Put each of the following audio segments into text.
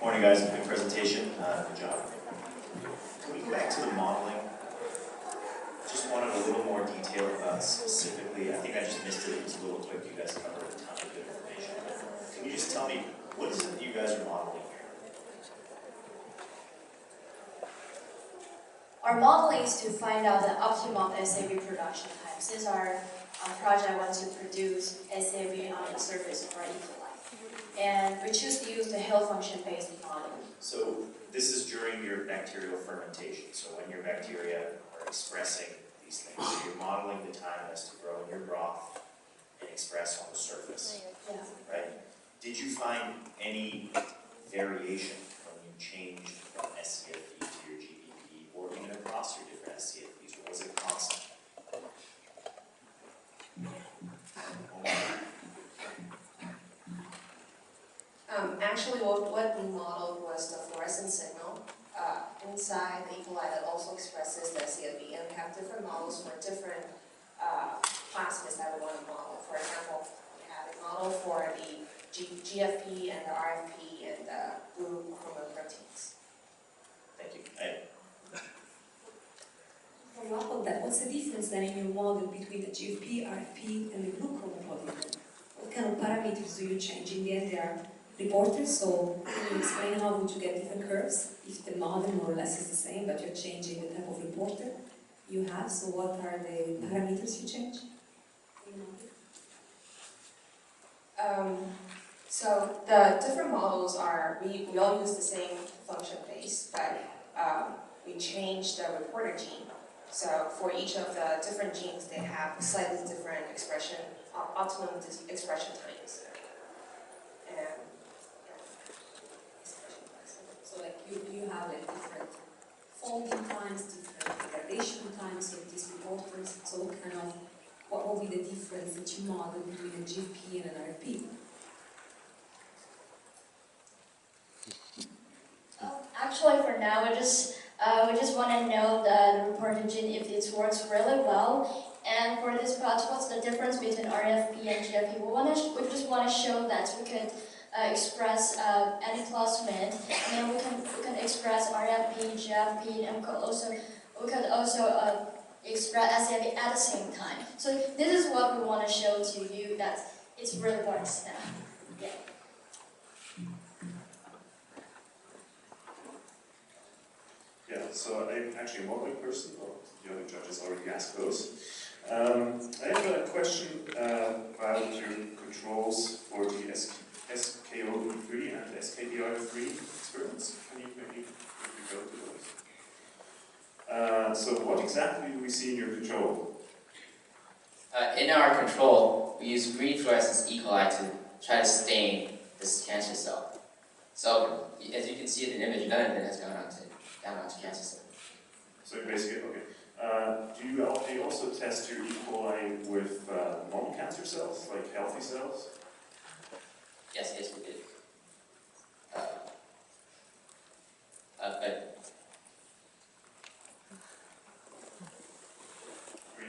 Morning, guys. Good presentation. Good job. Can we go back to the modeling? Just wanted a little more detail specifically. I think I just missed it. It was a little quick. You guys covered a ton of good information. Can you just tell me, what is it that you guys are modeling here? Our modeling is to find out the optimum SAV production time. Since our project wants to produce SAV on the surface of our E. coli. And we choose to use the Hill function-based model. So this is during your bacterial fermentation. So when your bacteria are expressing these things, so you're modeling the time it has to grow in your broth and express on the surface. Yeah. Right? Did you find any variation when you changed from SCFE to your GBP, or even across your different SCFEs, or was it constant? Actually, what we modeled was the fluorescent signal inside the E. coli that also expresses the CFB, and we have different models for different plasmids that we want to model. For example, we have a model for the GFP and the RFP and the blue chromoproteins. Thank you. Follow up on that, what's the difference then in your model between the GFP, RFP, and the blue chromoprotein? What kind of parameters do you change? In the end, they are reported, so can you explain how would you get different curves if the model more or less is the same, but you're changing the type of reporter you have? So what are the parameters you change? So the different models are, we all use the same function base, but we change the reporter gene. So for each of the different genes, they have slightly different expression, optimum expression times. And so like you have like different folding times, different degradation times of these reporters. So what will be the difference that you model between a GFP and an RFP? Actually, for now, we just want to know the reporter gene if it works really well. And for this project, what's the difference between RFP and GFP? We just want to show that we could express any plasmid, and then we can express RFP, GFP, and we could also express SAV at the same time. So this is what we want to show to you that it really works now. Yeah. Yeah, so I'm actually a modeling person, or the other judges already asked those. I have a question about your controls for the SKO3 and SKDR3 experiments. Can you maybe go to those? So what exactly do we see in your control? In our control, we use green fluorescence E. coli to try to stain this cancer cell. So, as you can see in the image, none of it has gone onto cancer cells. So basically, okay. Do you also test your E. coli with non-cancer cells, like healthy cells? Yes, we did.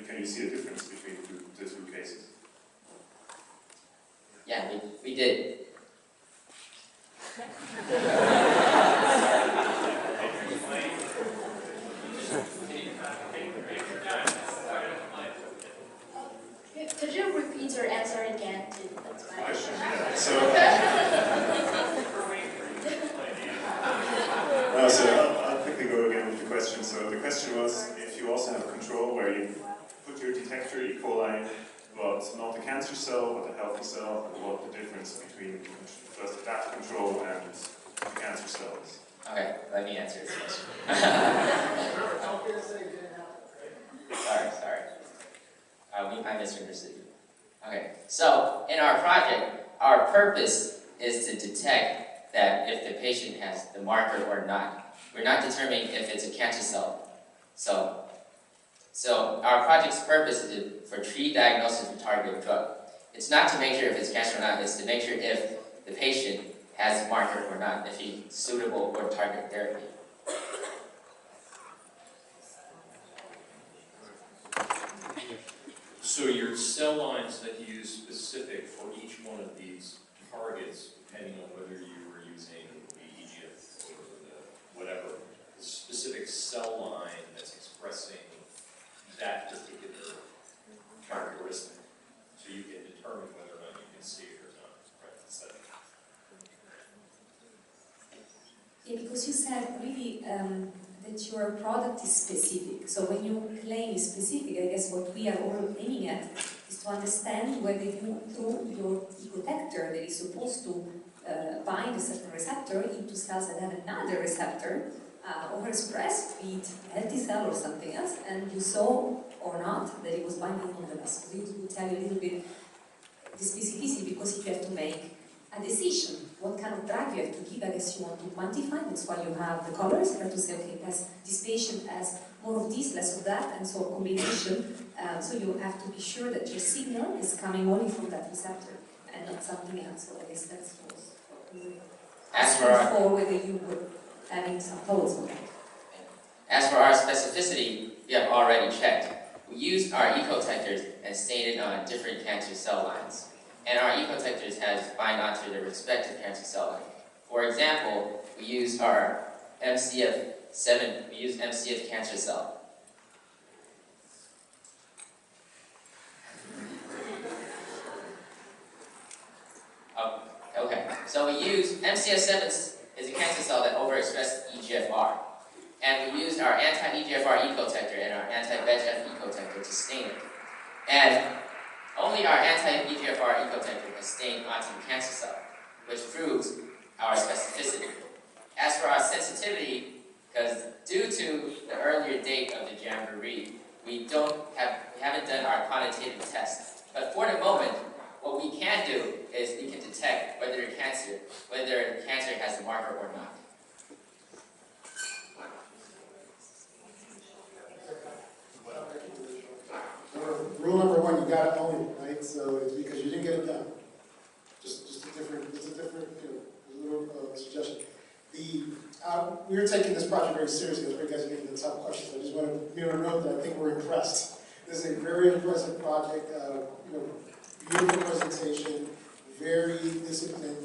Can you see a difference between the two cases? Yeah, we did. Could you repeat your answer again? Question, yeah. So I'll quickly go again with the question. So the question was, if you also have control where you put your detector E. coli, but not a cancer cell, but a healthy cell, what the difference between that control and the cancer cells? Okay, let me answer this question. Sorry. I misunderstood you. Okay, so in our project, our purpose is to detect that if the patient has the marker or not. We're not determining if it's a cancer cell. So our project's purpose is for tree diagnosis with targeted drug. It's not to make sure if it's cancer or not, it's to make sure if the patient has a marker or not, if he's suitable for target therapy. So your cell lines that you use specific for each one of these targets, depending on whether you were using the EGFR Yeah, because you said really that your product is specific. So when you claim is specific, I guess what we are all aiming at is to understand whether you, through your ecodetector that is supposed to bind a certain receptor into cells that have another receptor overexpressed, be it a healthy cell or something else, and you saw or not that it was binding on the muscle. So it will tell you a little bit the specificity, because if you have to make a decision, what kind of drug you have to give, I guess you want to quantify, that's why you have the colors, you have to say, okay, this patient has more of this, less of that, and so a combination. So you have to be sure that your signal is coming only from that receptor and not something else. So I guess that's what we As for our, for whether you were having some thoughts on that. as for our specificity, we have already checked. We used our ecodetectors and stained it on different cancer cell lines. And our ecodetectors have bind onto the respective cancer cell line. For example, we use our MCF7, we use MCF cancer cell. Oh, okay, so we use MCF7 is a cancer cell that overexpresses EGFR. And we used our anti-EGFR ecodetector and our anti-VEGF ecodetector to stain it. And only our anti-EGFR ecodetector has stained onto the cancer cell, which proves our specificity. As for our sensitivity, because due to the earlier date of the Jamboree, we haven't done our quantitative test. But for the moment, what we can do is we can detect whether the cancer has a marker or not. Rule number one, you got to own it, right? So it's because you didn't get it done. Just a different, little suggestion. We're taking this project very seriously. You guys are getting the tough questions. I just want to note that I think we're impressed. This is a very impressive project. Beautiful presentation, very disciplined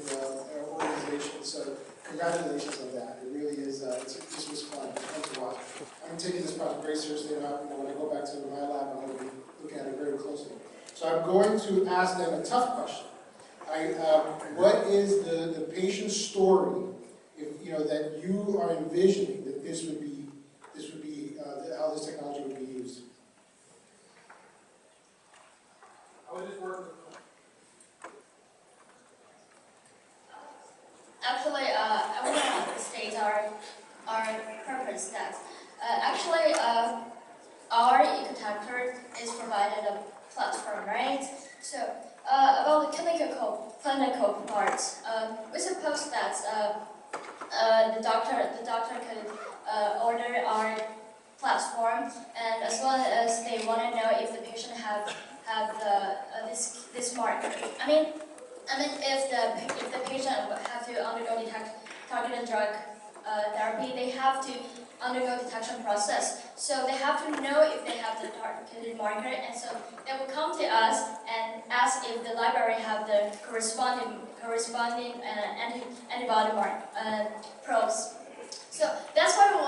organization. So congratulations on that. It really is. This was fun. It's fun to watch. I'm taking this project very seriously. When I go back to my lab, I'm going to be looking at it very closely. So I'm going to ask them a tough question. What is the patient's story, if that you are envisioning that this would be how this technology would be used? I would just work with. Actually, I want to state our purpose that actually our ecodetector is provided a platform, right? So about the clinical part, we suppose that the doctor could order our platform, and as well as they want to know if the patient have this marker. I mean, if the patient have to undergo targeted drug therapy, they have to undergo detection process. So they have to know if they have the targeted marker, and so they will come to us and ask if the library have the corresponding antibody probes. So that's why we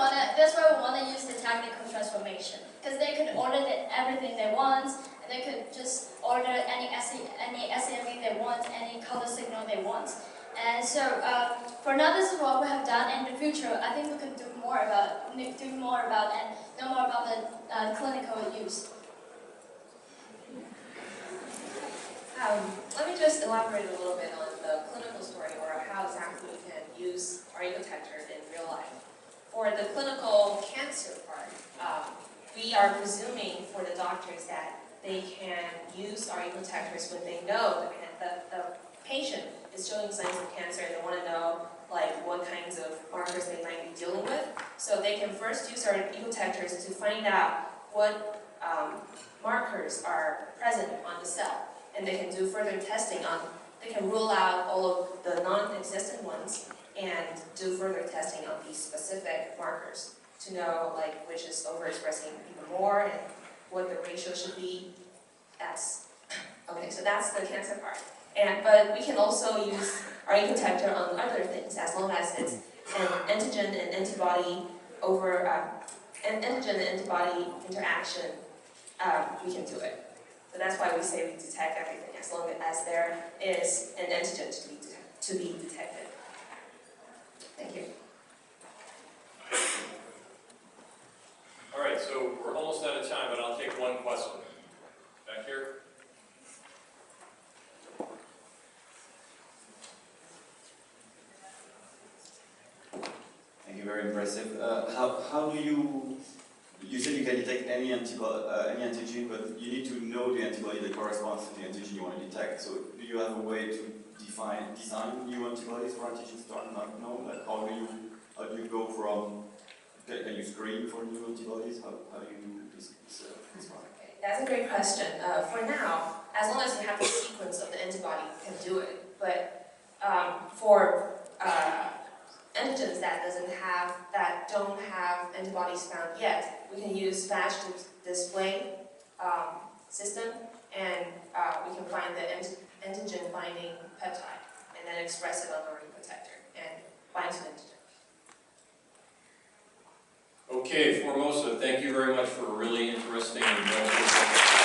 wanna use the technical transformation, because they could order everything they want, and they could just order any SCMV they want, any color signal they want. And so for now, this is what we have done. In the future, I think we could do more about and know more about the clinical use. Let me just elaborate a little bit on the clinical story, or how exactly we can use our ecodetector in real life. For the clinical cancer part, we are presuming for the doctors that they can use our ecodetectors when they know the patient is showing signs of cancer and they want to know what kinds of markers they might be dealing with. So they can first use our ecodetectors to find out what markers are present on the cell. And they can do further testing they can rule out all of the non-existent ones and do further testing on these specific markers to know which is overexpressing even more and what the ratio should be. So that's the cancer part. But we can also use our ecodetector on other things, as long as it's an antigen and antibody interaction, we can do it. So that's why we say we detect everything, as long as there is an antigen to be detected. Thank you. We're almost out of time, but I'll take one question. Back here. Thank you, very impressive. How do you said you can detect any antigen, but you need to know the antibody that corresponds to the antigen you want to detect. So do you have a way to design new antibodies for antigens that are not known? Like how do you go from, can you screen for new antibodies? How do you do this one? That's a great question. For now, as long as you have the sequence of the antibody, you can do it. But for antigens that don't have antibodies found yet, we can use FASH display system, and we can find the antigen binding peptide, and then express it on our protector and bind to the antigen. Okay, Formosa, thank you very much for a really interesting and